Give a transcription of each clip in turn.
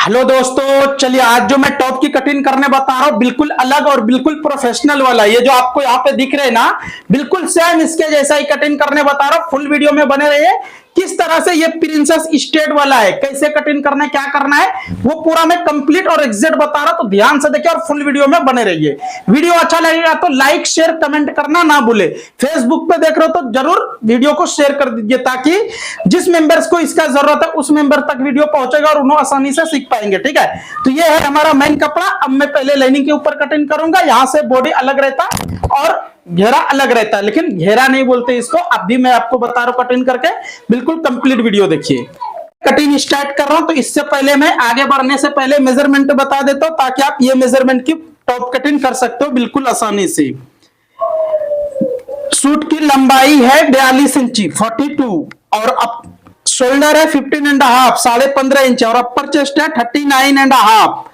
Hello दोस्तों, चलिए आज जो मैं टॉप की कटिंग करने बता रहा हूँ बिल्कुल अलग और बिल्कुल प्रोफेशनल वाला। ये जो आपको यहाँ पे दिख रहे हैं ना, बिल्कुल सेम इसके जैसा ही कटिंग करने बता रहा हूँ। फुल वीडियो में बने रहिए। किस तरह से ये प्रिंसेस स्टेट वाला है, कैसे कटिंग करना है, क्या करना है, वो पूरा मैं कंप्लीट और एग्जैक्ट बता रहा हूं, तो ध्यान से देखिए और फुल वीडियो में बने रहिए। वीडियो अच्छा लगेगा तो लाइक शेयर कमेंट करना ना भूले। फेसबुक पे देख रहे हो तो जरूर वीडियो को शेयर कर दीजिए, ताकि जिस मेंबर्स को इसका जरूरत है उस मेंबर तक वीडियो पहुंचेगा और उन्हें आसानी से सीख पाएंगे। ठीक है, तो ये है हमारा मेन कपड़ा। अब मैं पहले लाइनिंग के ऊपर कटिंग करूंगा। यहां से बॉडी अलग रहता और घेरा अलग रहता है, लेकिन घेरा नहीं बोलते इसको। अब भी मैं आपको बता रहा हूं कटिंग करके, बिल्कुल कंप्लीट वीडियो देखिए। कटिंग स्टार्ट कर रहा हूं, तो इससे पहले मैं आगे बढ़ने से पहले मेजरमेंट बता देता हूं, ताकि आप ये मेजरमेंट की टॉप कटिंग कर सकते हो बिल्कुल आसानी से। सूट की लंबाई है 42 इंची 42, और अप शोल्डर है 15.5 15.5 इंच, और अपर चेस्ट है 39.5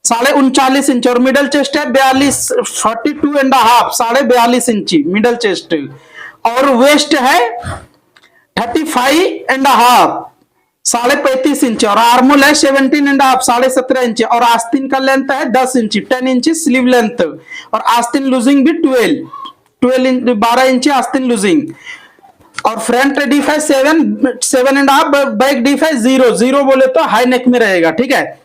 39.5 इंच, और मिडल चेस्ट है 42.5 42.5 इंची मिडल चेस्ट, और वेस्ट है 35.5 35.5 इंच, और आर्मोल है 17.5 17.5 इंच, और आस्तीन का लेंथ है 10 इंच 10 इंच स्लीव लेंथ, और आस्तीन लूजिंग भी 12 इंच आस्तीन लूजिंग, और फ्रंट डीफ है 7.5, बैक डीफ है 0 बोले तो हाई नेक में रहेगा। ठीक है,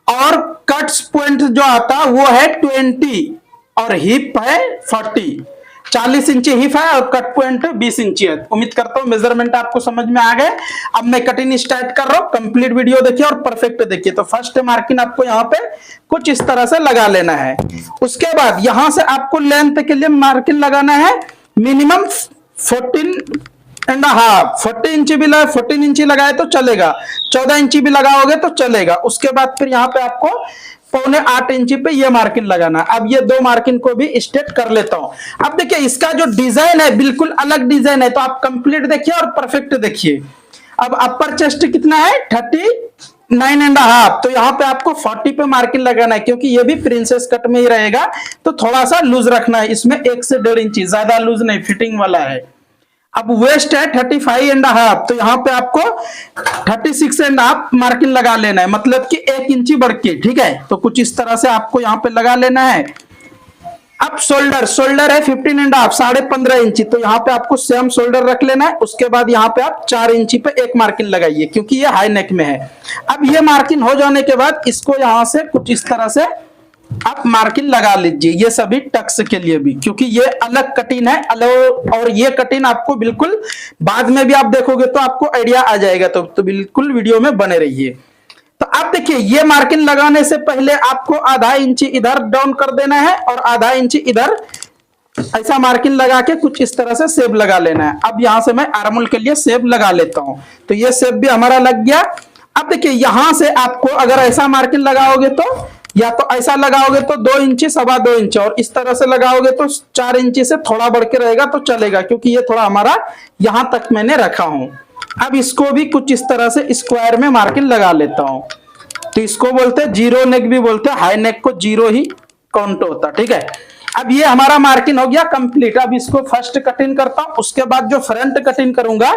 और कट्स पॉइंट जो आता है वो है 20, और हिप है 40 इंची हिप है, और कट पॉइंट 20 इंची है। उम्मीद करता हूं मेजरमेंट आपको समझ में आ गए। अब मैं कटिंग स्टार्ट कर रहा हूं, कंप्लीट वीडियो देखिए और परफेक्ट देखिए। तो फर्स्ट मार्किंग आपको यहाँ पे कुछ इस तरह से लगा लेना है। उसके बाद यहां से आपको लेंथ के लिए मार्किंग लगाना है मिनिमम 14.5 इंची भी 14 इंची लगाए तो चलेगा, 14 इंची भी लगाओगे तो चलेगा। उसके बाद फिर यहाँ पे आपको 7.25 इंची पे ये मार्किंग लगाना। अब ये दो मार्किंग को भी स्ट्रेट कर लेता हूं। अब देखिए इसका जो डिजाइन है बिल्कुल अलग डिजाइन है, तो आप कंप्लीट देखिए और परफेक्ट देखिए। अब अपर चेस्ट कितना है 39.5, तो यहाँ पे आपको 40 पे मार्किंग लगाना है, क्योंकि ये भी प्रिंसेस कट में ही रहेगा, तो थोड़ा सा लूज रखना है इसमें, 1 से 1.5 इंची, ज्यादा लूज नहीं, फिटिंग वाला है। अब वेस्ट है 35.5, तो यहाँ पे आपको 36.5 मार्किंग लगा लेना है, मतलब कि 1 इंची बढ़ के। ठीक है, तो कुछ इस तरह से आपको यहाँ पे लगा लेना है। अब शोल्डर है 15.5 15.5 इंची, तो यहाँ पे आपको सेम शोल्डर रख लेना है। उसके बाद यहाँ पे आप 4 इंची पे एक मार्किंग लगाइए, क्योंकि ये हाई नेक में है। अब ये मार्किंग हो जाने के बाद इसको यहाँ से कुछ इस तरह से आप मार्किंग लगा लीजिए, ये सभी टक्स के लिए भी, क्योंकि ये अलग कटिंग है अलग, और ये कटिंग आपको बिल्कुल बाद में भी आप देखोगे तो आपको आइडिया आ जाएगा। तो बिल्कुल वीडियो में बने रहिए। तो आप देखिए ये मार्किंग लगाने से पहले आपको आधा इंची इधर डाउन कर देना है, और आधा इंची इधर ऐसा मार्किंग लगा के कुछ इस तरह से सेब लगा लेना है। अब यहां से मैं आर्मोल के लिए सेब लगा लेता हूं, तो ये सेब भी हमारा लग गया। अब देखिए यहां से आपको अगर ऐसा मार्किंग लगाओगे तो, या तो ऐसा लगाओगे तो 2 इंची 2.25 इंच, और इस तरह से लगाओगे तो 4 इंची से थोड़ा बढ़ के रहेगा तो चलेगा, क्योंकि ये थोड़ा हमारा यहां तक मैंने रखा हूं। अब इसको भी कुछ इस तरह से स्क्वायर में मार्किंग लगा लेता हूं। तो इसको बोलते हैं जीरो नेक भी बोलते हैं, हाई नेक को जीरो ही काउंट होता। ठीक है, अब ये हमारा मार्किंग हो गया कंप्लीट। अब इसको फर्स्ट कटिंग करता हूं, उसके बाद जो फ्रंट कटिंग करूंगा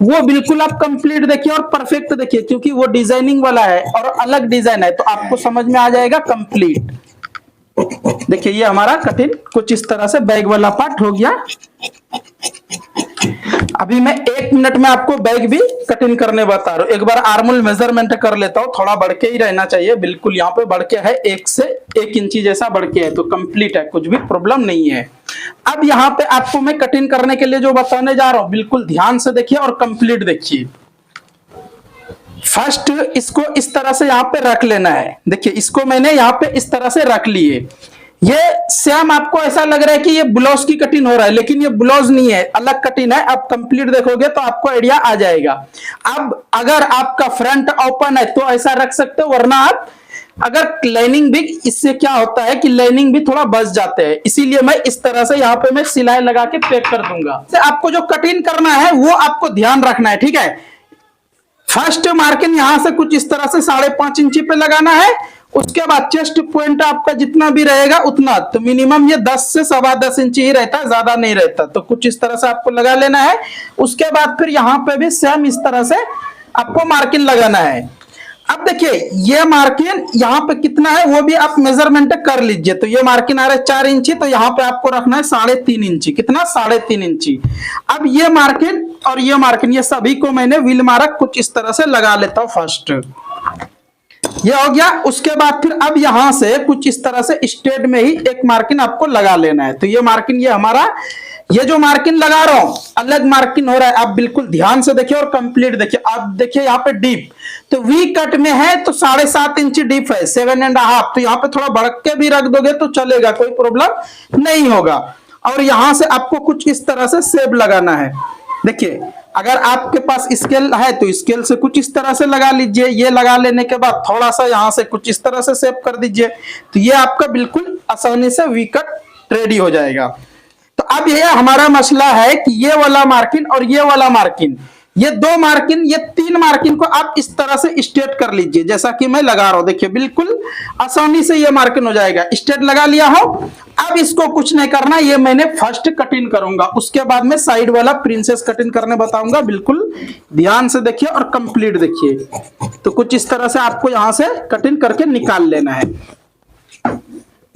वो बिल्कुल आप कंप्लीट देखिए और परफेक्ट देखिए, क्योंकि वो डिजाइनिंग वाला है और अलग डिजाइन है, तो आपको समझ में आ जाएगा कंप्लीट। देखिए ये हमारा कटिंग कुछ इस तरह से बैग वाला पार्ट हो गया। अभी मैं 1 मिनट में आपको बैग भी कटिंग करने बता रहा हूं। एक बार आर्मोल मेजरमेंट कर लेता हूं, थोड़ा बढ़ के ही रहना चाहिए, बिल्कुल यहाँ पे बढ़ के है 1 से 1 इंची जैसा बढ़ के है, तो कंप्लीट है, कुछ भी प्रॉब्लम नहीं है। अब यहाँ पे आपको मैं कटिंग करने के लिए जो बताने जा रहा हूं बिल्कुल ध्यान से देखिए और कंप्लीट देखिए। फर्स्ट इसको इस तरह से यहाँ पे रख लेना है। देखिए इसको मैंने यहाँ पे इस तरह से रख लिए। ये सेम आपको ऐसा लग रहा है कि ये ब्लाउज की कटिंग हो रहा है, लेकिन ये ब्लाउज नहीं है, अलग कटिंग है। अब कंप्लीट देखोगे तो आपको आइडिया आ जाएगा। अब अगर आपका फ्रंट ओपन है तो ऐसा रख सकते हो, वरना आप अगर लाइनिंग भी, इससे क्या होता है कि लाइनिंग भी थोड़ा बच जाते हैं, इसीलिए मैं इस तरह से यहाँ पे मैं सिलाई लगा के पैक कर दूंगा। आपको जो कटिंग करना है वो आपको ध्यान रखना है। ठीक है, फर्स्ट मार्किंग यहां से कुछ इस तरह से 5.5 इंची पे लगाना है। उसके बाद चेस्ट पॉइंट आपका जितना भी रहेगा उतना, तो मिनिमम ये 10 से 10.25 इंची ही रहता है, ज्यादा नहीं रहता, तो कुछ इस तरह से आपको लगा लेना है। उसके बाद फिर यहाँ पे भी सेम इस तरह से आपको मार्किंग लगाना है। अब देखिए ये मार्किन यहाँ पे कितना है वो भी आप मेजरमेंट कर लीजिए। तो ये मार्किन आ रहा है 4 इंची, तो यहाँ पे आपको रखना है 3.5 इंची। कितना? 3.5 इंची। अब ये मार्किन और ये मार्किन ये सभी को मैंने व्हील मार्क कुछ इस तरह से लगा लेता हूं। फर्स्ट ये हो गया। उसके बाद फिर अब यहां से कुछ इस तरह से स्ट्रेट में ही एक मार्किन आपको लगा लेना है। तो ये मार्किन ये हमारा, ये जो मार्किन लगा रहा हूं अलग मार्किन हो रहा है। आप बिल्कुल ध्यान से देखिए और कंप्लीट देखिए। आप देखिए यहाँ पे डीप, तो वी कट में है तो 7.5 इंची डीप है, 7.5। तो यहाँ पे थोड़ा बढ़ के भी रख दोगे तो चलेगा, कोई प्रॉब्लम नहीं होगा। और यहां से आपको कुछ इस तरह से शेप लगाना है। देखिए अगर आपके पास स्केल है तो स्केल से कुछ इस तरह से लगा लीजिए। ये लगा लेने के बाद थोड़ा सा यहां से कुछ इस तरह से शेप कर दीजिए। तो ये आपका बिल्कुल आसानी से वी कट रेडी हो जाएगा। तो अब ये हमारा मसला है कि ये वाला मार्किन और ये वाला मार्किन, ये दो मार्किन, ये 3 मार्किन को आप इस तरह से स्ट्रेट कर लीजिए जैसा कि मैं लगा रहा हूं। देखिए बिल्कुल आसानी से ये मार्किन हो जाएगा। स्ट्रेट लगा लिया हो। अब इसको कुछ नहीं करना, ये मैंने फर्स्ट कटिंग करूंगा, उसके बाद में साइड वाला प्रिंसेस कटिंग करने बताऊंगा। बिल्कुल ध्यान से देखिए और कंप्लीट देखिए। तो कुछ इस तरह से आपको यहां से कटिंग करके निकाल लेना है।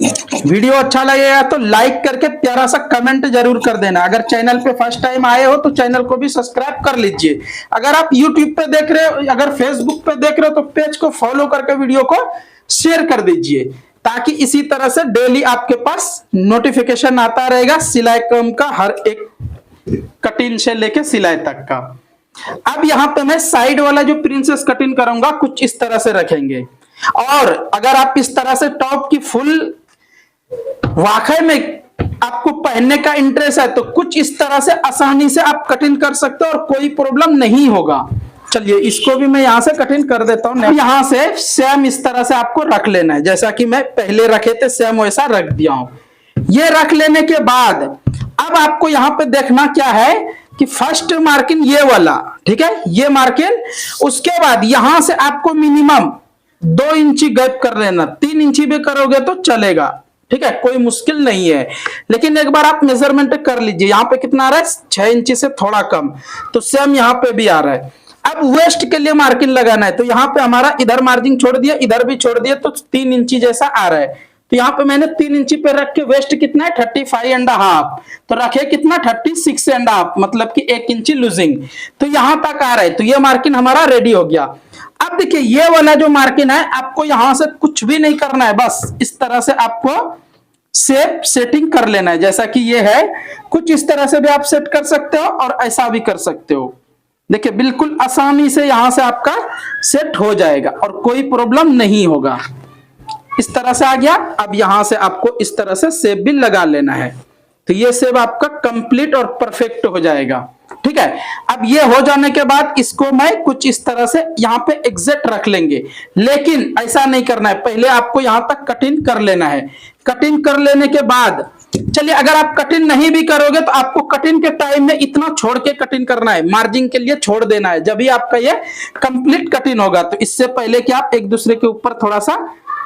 वीडियो अच्छा लगेगा तो लाइक करके प्यारा सा कमेंट जरूर कर देना। अगर चैनल पे फर्स्ट टाइम आए हो तो चैनल को भी सब्सक्राइब कर लीजिए। अगर आप यूट्यूब पे देख रहे हो, अगर फेसबुक पे देख रहे हो तो पेज को फॉलो करके वीडियो को शेयर कर दीजिए, ताकि इसी तरह से डेली आपके पास नोटिफिकेशन आता रहेगा सिलाई काम का, हर एक कटिंग से लेके सिलाई तक का। अब यहाँ पे मैं साइड वाला जो प्रिंसेस कटिंग करूंगा कुछ इस तरह से रखेंगे। और अगर आप इस तरह से टॉप की फुल वाकई में आपको पहनने का इंटरेस्ट है तो कुछ इस तरह से आसानी से आप कटिंग कर सकते हो और कोई प्रॉब्लम नहीं होगा। चलिए इसको भी मैं यहां से कटिंग कर देता हूं। यहां से सेम इस तरह से आपको रख लेना है, जैसा कि मैं पहले रखे थे सेम वैसा रख दिया हूं। ये रख लेने के बाद अब आपको यहां पे देखना क्या है कि फर्स्ट मार्किंग ये वाला, ठीक है, ये मार्किंग। उसके बाद यहां से आपको मिनिमम 2 इंची गैप कर लेना। 3 इंची भी करोगे तो चलेगा, ठीक है, कोई मुश्किल नहीं है। लेकिन एक बार आप मेजरमेंट कर लीजिए। यहाँ पे कितना आ रहा है? 6 इंची से थोड़ा कम। तो सेम यहाँ पे भी आ रहा है। अब वेस्ट के लिए मार्किंग लगाना है। तो यहाँ पे हमारा इधर मार्जिन छोड़ दिया, इधर भी छोड़ दिया, तो 3 इंची जैसा आ रहा है। तो यहाँ पे मैंने 3 इंची पे रख के वेस्ट कितना है? 35.5। तो रखे कितना? 36.5, मतलब कि 1 इंची लूजिंग। तो यहां तक आ रहा है। तो ये मार्किंग हमारा रेडी हो गया। अब देखिए ये वाला जो मार्किंग है आपको यहां से कुछ भी नहीं करना है, बस इस तरह से आपको शेप सेटिंग कर लेना है। जैसा कि ये है, कुछ इस तरह से भी आप सेट कर सकते हो और ऐसा भी कर सकते हो। देखिए बिल्कुल आसानी से यहां से आपका सेट हो जाएगा और कोई प्रॉब्लम नहीं होगा। इस तरह से आ गया। अब यहां से आपको इस तरह से शेप भी लगा लेना है। तो ये शेप आपका कंप्लीट और परफेक्ट हो जाएगा, ठीक है। अब ये हो जाने के बाद इसको मैं कुछ इस तरह से यहाँ पे एग्जैक्ट रख लेंगे, लेकिन ऐसा नहीं करना है। पहले आपको यहां तक कटिंग कर लेना है। कटिंग कर लेने के बाद चलिए, अगर आप कटिंग नहीं भी करोगे तो आपको कटिंग के टाइम में इतना छोड़ के कटिंग करना है, मार्जिन के लिए छोड़ देना है, जब भी आपका ये कंप्लीट कटिंग होगा। तो इससे पहले कि आप एक दूसरे के ऊपर थोड़ा सा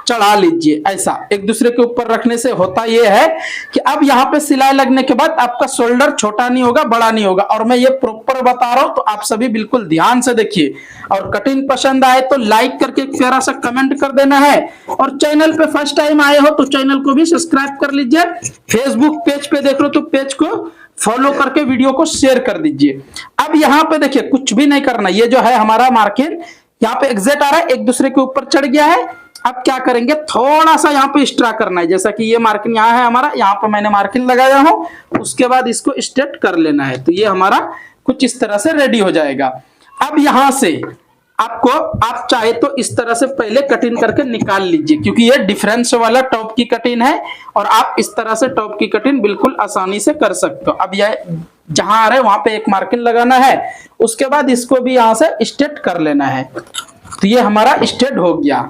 चढ़ा लीजिए। ऐसा एक दूसरे के ऊपर रखने से होता यह है कि अब यहाँ पे सिलाई लगने के बाद आपका शोल्डर छोटा नहीं होगा, बड़ा नहीं होगा। और मैं ये प्रॉपर बता रहा हूं, तो आप सभी बिल्कुल ध्यान से देखिए। और कटिंग पसंद आए तो लाइक करके एक प्यारा सा कमेंट कर देना है। और चैनल पे फर्स्ट टाइम आए हो तो चैनल को भी सब्सक्राइब कर लीजिए। फेसबुक पेज पे देख लो तो पेज को फॉलो करके वीडियो को शेयर कर दीजिए। अब यहाँ पे देखिए कुछ भी नहीं करना। ये जो है हमारा मार्किंग यहाँ पे एग्जैक्ट आ रहा है, एक दूसरे के ऊपर चढ़ गया है। अब क्या करेंगे, थोड़ा सा यहाँ पे एक्स्ट्रा करना है। जैसा कि ये मार्किंग यहाँ है हमारा, यहाँ पे मैंने मार्किंग लगाया हूं, उसके बाद इसको स्ट्रेट कर लेना है। तो ये हमारा कुछ इस तरह से रेडी हो जाएगा। अब यहां से आपको, आप चाहे तो इस तरह से पहले कटिंग करके निकाल लीजिए, क्योंकि ये डिफरेंस वाला टॉप की कटिंग है और आप इस तरह से टॉप की कटिंग बिल्कुल आसानी से कर सकते हो। अब ये जहां आ रहा है वहां पे एक मार्किंग लगाना है, उसके बाद इसको भी यहां से स्ट्रेट कर लेना है। तो ये हमारा स्ट्रेट हो गया।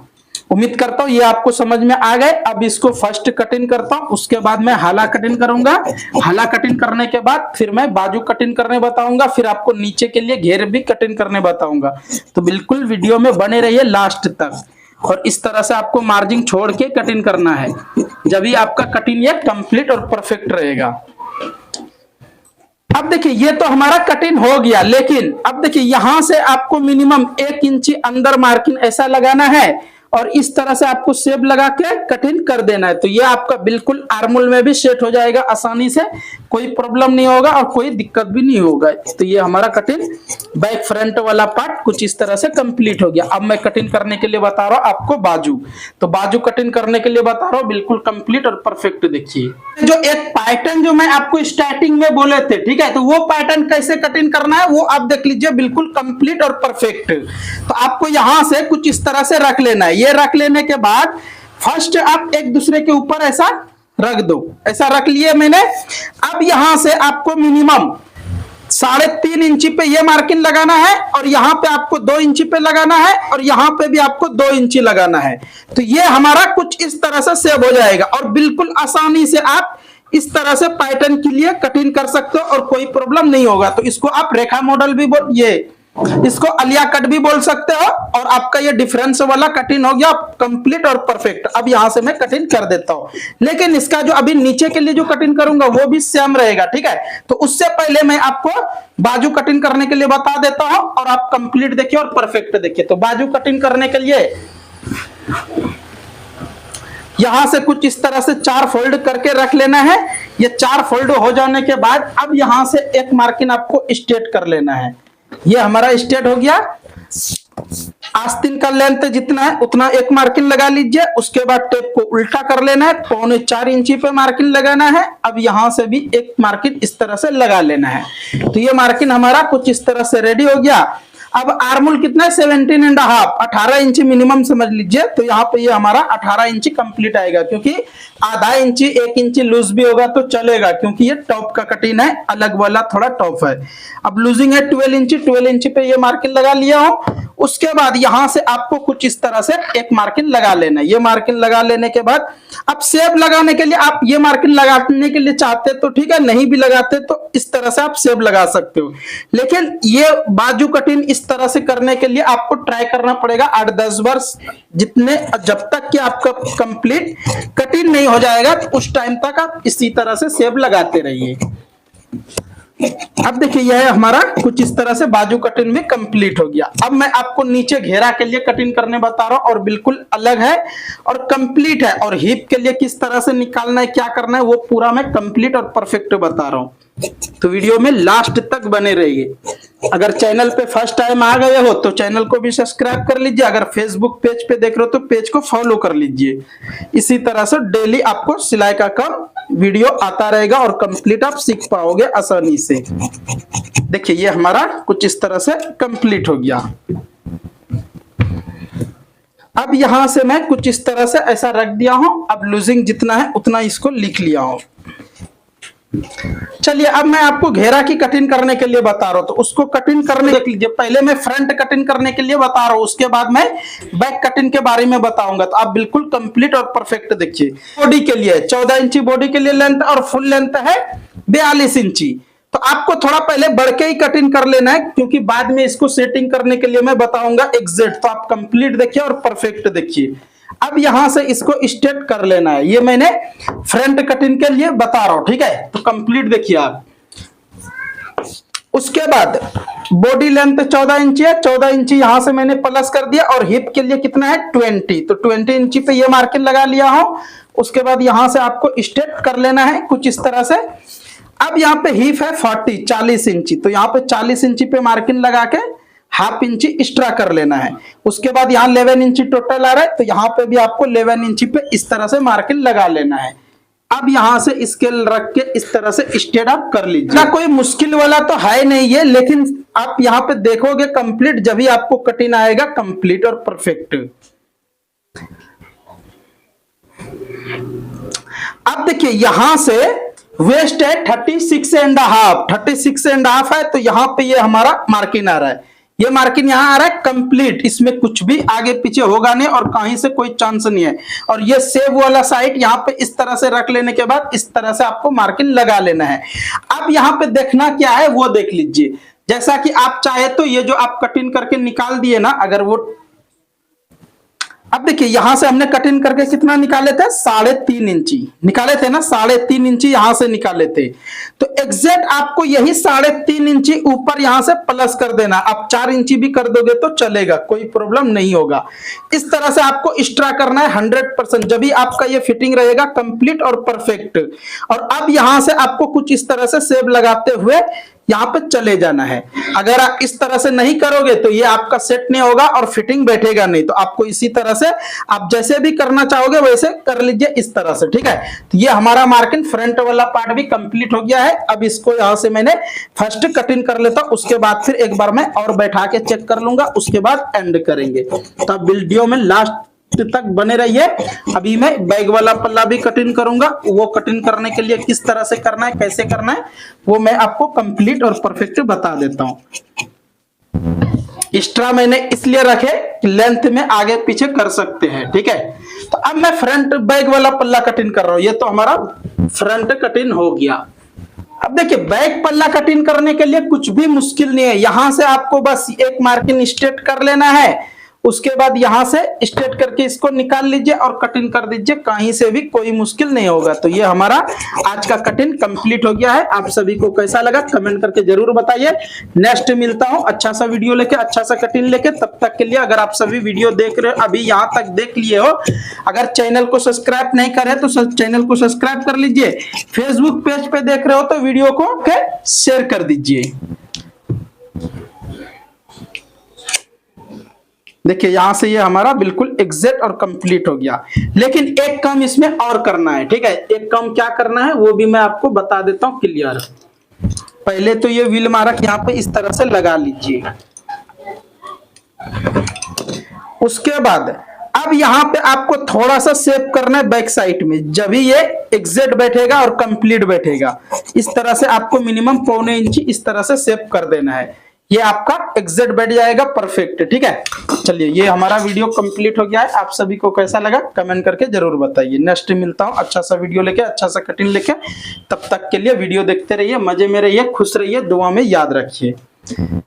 उम्मीद करता हूं ये आपको समझ में आ गए। अब इसको फर्स्ट कटिंग करता हूं, उसके बाद मैं हाला कटिंग करूंगा। हाला कटिंग करने के बाद फिर मैं बाजू कटिंग करने बताऊंगा, फिर आपको नीचे के लिए घेर भी कटिंग करने बताऊंगा। तो बिल्कुल वीडियो में बने रहिए लास्ट तक। और इस तरह से आपको मार्जिन छोड़ के कटिंग करना है, जब भी आपका कटिंग ये कंप्लीट और परफेक्ट रहेगा। अब देखिए ये तो हमारा कटिंग हो गया, लेकिन अब देखिए यहां से आपको मिनिमम 1 इंची अंदर मार्किंग ऐसा लगाना है और इस तरह से आपको शेप लगा के कटिंग कर देना है। तो ये आपका बिल्कुल आर्मोल में भी सेट हो जाएगा आसानी से, कोई प्रॉब्लम नहीं होगा और कोई दिक्कत भी नहीं होगा। तो ये हमारा कटिंग बैक फ्रंट वाला पार्ट कुछ इस तरह से कंप्लीट हो गया। अब मैं कटिंग करने के लिए बता रहा हूँ आपको बाजू, तो बाजू कटिंग करने के लिए बता रहा हूँ बिल्कुल कंप्लीट और परफेक्ट। देखिए जो एक पैटर्न जो मैं आपको स्टार्टिंग में बोले थे, ठीक है, तो वो पैटर्न कैसे कटिंग करना है वो आप देख लीजिए, बिल्कुल कंप्लीट और परफेक्ट। तो आपको यहां से कुछ इस तरह से रख लेना है। ये रख लेने के बाद फर्स्ट आप एक दूसरे के ऊपर ऐसा रख दो, ऐसा रख लिए मैंने। अब यहां से आपको मिनिमम 3.5 इंची पे ये मार्किंग लगाना है और यहां पे आपको 2 इंची पे लगाना है और यहां पे भी आपको 2 इंची लगाना है। तो ये हमारा कुछ इस तरह से सेव हो जाएगा और बिल्कुल आसानी से आप इस तरह से पैटर्न के लिए कटिंग कर सकते हो और कोई प्रॉब्लम नहीं होगा। तो इसको आप रेखा मॉडल भी इसको अलिया कट भी बोल सकते हो और आपका ये डिफरेंस वाला कटिंग हो गया कंप्लीट और परफेक्ट। अब यहां से मैं कटिंग कर देता हूं, लेकिन इसका जो अभी नीचे के लिए जो कटिंग करूंगा वो भी सेम रहेगा, ठीक है। तो उससे पहले मैं आपको बाजू कटिंग करने के लिए बता देता हूं और आप कंप्लीट देखिए और परफेक्ट देखिए। तो बाजू कटिंग करने के लिए यहां से कुछ इस तरह से 4 फोल्ड करके रख लेना है। ये 4 फोल्ड हो जाने के बाद अब यहां से एक मार्किंग आपको स्ट्रेट कर लेना है। ये हमारा स्ट्रेट हो गया। आस्तीन का लेंथ जितना है उतना एक मार्किंग लगा लीजिए। उसके बाद टेप को उल्टा कर लेना है, 3.25 इंची पे मार्किंग लगाना है। अब यहां से भी एक मार्किंग इस तरह से लगा लेना है। तो ये मार्किंग हमारा कुछ इस तरह से रेडी हो गया। अब आर्मोल कितना है 17.5, 18 इंची मिनिमम समझ लीजिए। तो यहाँ पे ये हमारा 18 इंची कंप्लीट आएगा, क्योंकि आधा इंची 1 इंची लूज भी होगा तो चलेगा, क्योंकि ये टॉप का कटिंग है, अलग वाला थोड़ा टॉप है। अब लूजिंग है 12 इंची पे ये मार्किंग लगा लिया हूं। उसके बाद यहां से आपको कुछ इस तरह से एक मार्किंग लगा लेना है। ये मार्किंग लगा लेने के बाद अब शेप लगाने के लिए आप ये मार्किंग लगाने के लिए चाहते तो ठीक है, नहीं भी लगाते तो इस तरह से आप शेप लगा सकते हो। लेकिन ये बाजू कटिंग इस तरह से करने के लिए आपको ट्राई करना पड़ेगा 8-10 बार, जितने जब तक कि आपका कंप्लीट कटिंग नहीं हो जाएगा तो उस टाइम तक आप इसी तरह से शेप लगाते रहिए। अब देखिए यह हमारा कुछ इस तरह से बाजू कटिंग में कंप्लीट हो गया। अब मैं आपको नीचे घेरा के लिए कटिंग करने बता रहा हूं और बिल्कुल अलग है और कंप्लीट है। और हिप के लिए किस तरह से निकालना है, क्या करना है, वो पूरा मैं कंप्लीट और परफेक्ट बता रहा हूं। तो वीडियो में लास्ट तक बने रहिए। अगर चैनल पे फर्स्ट टाइम आ गए हो तो चैनल को भी सब्सक्राइब कर लीजिए। अगर फेसबुक पेज पे देख रहे हो तो पेज को फॉलो कर लीजिए। इसी तरह से डेली आपको सिलाई का काम वीडियो आता रहेगा और कंप्लीट आप सीख पाओगे आसानी से। देखिए ये हमारा कुछ इस तरह से कंप्लीट हो गया। अब यहां से मैं कुछ इस तरह से ऐसा रख दिया हूं। अब लूजिंग जितना है उतना इसको लिख लिया हूं। चलिए अब मैं आपको घेरा की कटिंग करने के लिए बता रहा हूं, तो उसको कटिंग करने देख लीजिए। पहले मैं फ्रंट कटिंग करने के लिए बता रहा हूं, उसके बाद मैं बैक कटिंग के बारे में बताऊंगा। तो आप बिल्कुल कंप्लीट और परफेक्ट देखिए। बॉडी के लिए 14 इंची बॉडी के लिए लेंथ और फुल लेंथ है 42 इंची। तो आपको थोड़ा पहले बढ़ के ही कटिंग कर लेना है, क्योंकि बाद में इसको सेटिंग करने के लिए मैं बताऊंगा एग्जैक्ट। तो आप कंप्लीट देखिए और परफेक्ट देखिए। अब यहां से इसको स्ट्रेट कर लेना है। ये मैंने फ्रंट कटिंग के लिए बता रहा हूं, ठीक है। तो कंप्लीट देखिए आप। उसके बाद बॉडी लेंथ 14 इंची है, 14 इंची यहां से मैंने प्लस कर दिया। और हिप के लिए कितना है 20, तो 20 इंची पे ये मार्किंग लगा लिया हूं। उसके बाद यहां से आपको स्ट्रेट कर लेना है कुछ इस तरह से। अब यहाँ पे हिप है 40 इंची, तो यहाँ पे 40 इंची पे मार्किंग लगा के ½ इंची एक्स्ट्रा कर लेना है। उसके बाद यहाँ 11 इंची टोटल आ रहा है, तो यहाँ पे भी आपको 11 इंची पे इस तरह से मार्किंग लगा लेना है। अब यहां से स्केल रख के इस तरह से स्ट्रेट अप कर लीजिए। ना कोई मुश्किल वाला तो है नहीं है, लेकिन आप यहाँ पे देखोगे कंप्लीट, जब ही आपको कटिंग आएगा कंप्लीट और परफेक्ट। अब देखिए यहां से वेस्ट है 36.5 है, तो यहाँ पे ये हमारा मार्किंग आ रहा है। ये मार्किंग यहाँ आ रहा है कंप्लीट, इसमें कुछ भी आगे पीछे होगा नहीं और कहीं से कोई चांस नहीं है। और ये सेव वाला साइड यहाँ पे इस तरह से रख लेने के बाद इस तरह से आपको मार्किंग लगा लेना है। अब यहाँ पे देखना क्या है वो देख लीजिए। जैसा कि आप चाहे तो ये जो आप कटिंग करके निकाल दिए ना, अगर वो अब देखिए यहां से हमने कटिंग करके कितना निकाले थे 3.5 इंची निकाले थे ना, 3.5 इंची यहां से निकाले थे। तो एग्जैक्ट आपको यही 3.5 इंची ऊपर यहां से प्लस कर देना। आप 4 इंची भी कर दोगे तो चलेगा, कोई प्रॉब्लम नहीं होगा। इस तरह से आपको एक्स्ट्रा करना है 100%, जब भी आपका ये फिटिंग रहेगा कंप्लीट और परफेक्ट। और अब यहां से आपको कुछ इस तरह से सेब लगाते हुए यहाँ पे चले जाना है। अगर आप इस तरह से नहीं करोगे तो ये आपका सेट नहीं होगा और फिटिंग बैठेगा नहीं। तो आपको इसी तरह से आप जैसे भी करना चाहोगे वैसे कर लीजिए इस तरह से, ठीक है। तो ये हमारा मार्किंग फ्रंट वाला पार्ट भी कंप्लीट हो गया है। अब इसको यहां से मैंने फर्स्ट कटिंग कर लेता हूं, उसके बाद फिर एक बार मैं और बैठा के चेक कर लूंगा, उसके बाद एंड करेंगे। तो अब वीडियो में लास्ट तक बने रहिए। अभी मैं बैग वाला पल्ला भी कटिंग करूंगा। वो कटिंग करने के लिए किस तरह से करना है, कैसे करना है, वो मैं आपको कंप्लीट और परफेक्ट बता देता हूं। एक्स्ट्रा मैंने इसलिए रखे लेंथ में आगे पीछे कर सकते हैं, ठीक है। तो अब मैं फ्रंट बैग वाला पल्ला कटिंग कर रहा हूं। ये तो हमारा फ्रंट कटिंग हो गया। अब देखिए बैक पल्ला कटिंग करने के लिए कुछ भी मुश्किल नहीं है। यहां से आपको बस एक मार्किंग स्ट्रेट कर लेना है, उसके बाद यहां से स्ट्रेट करके इसको निकाल लीजिए और कटिंग कर दीजिए। कहीं से भी कोई मुश्किल नहीं होगा। तो ये हमारा आज का कटिंग कंप्लीट हो गया है। आप सभी को कैसा लगा कमेंट करके जरूर बताइए। नेक्स्ट मिलता हूं अच्छा सा वीडियो लेके, अच्छा सा कटिंग लेके। तब तक के लिए अगर आप सभी वीडियो देख रहे हो, अभी यहां तक देख लिए हो, अगर चैनल को सब्सक्राइब नहीं करे तो चैनल को सब्सक्राइब कर लीजिए। फेसबुक पेज पे देख रहे हो तो वीडियो को शेयर कर दीजिए। देखिए यहां से ये हमारा बिल्कुल एग्जैक्ट और कंप्लीट हो गया। लेकिन एक काम इसमें और करना है, ठीक है। एक काम क्या करना है वो भी मैं आपको बता देता हूं क्लियर। पहले तो ये व्हील मार्क यहाँ पे इस तरह से लगा लीजिए। उसके बाद अब यहाँ पे आपको थोड़ा सा शेप करना है बैक साइड में, जब भी ये एग्जैक्ट बैठेगा और कंप्लीट बैठेगा। इस तरह से आपको मिनिमम 1.25 इंच इस तरह से शेप कर देना है। ये आपका एग्जैक्ट बैठ जाएगा परफेक्ट, ठीक है। चलिए ये हमारा वीडियो कंप्लीट हो गया है। आप सभी को कैसा लगा कमेंट करके जरूर बताइए। नेक्स्ट मिलता हूं अच्छा सा वीडियो लेके, अच्छा सा कटिंग लेके। तब तक के लिए वीडियो देखते रहिए, मजे में रहिए, खुश रहिए, दुआ में याद रखिए।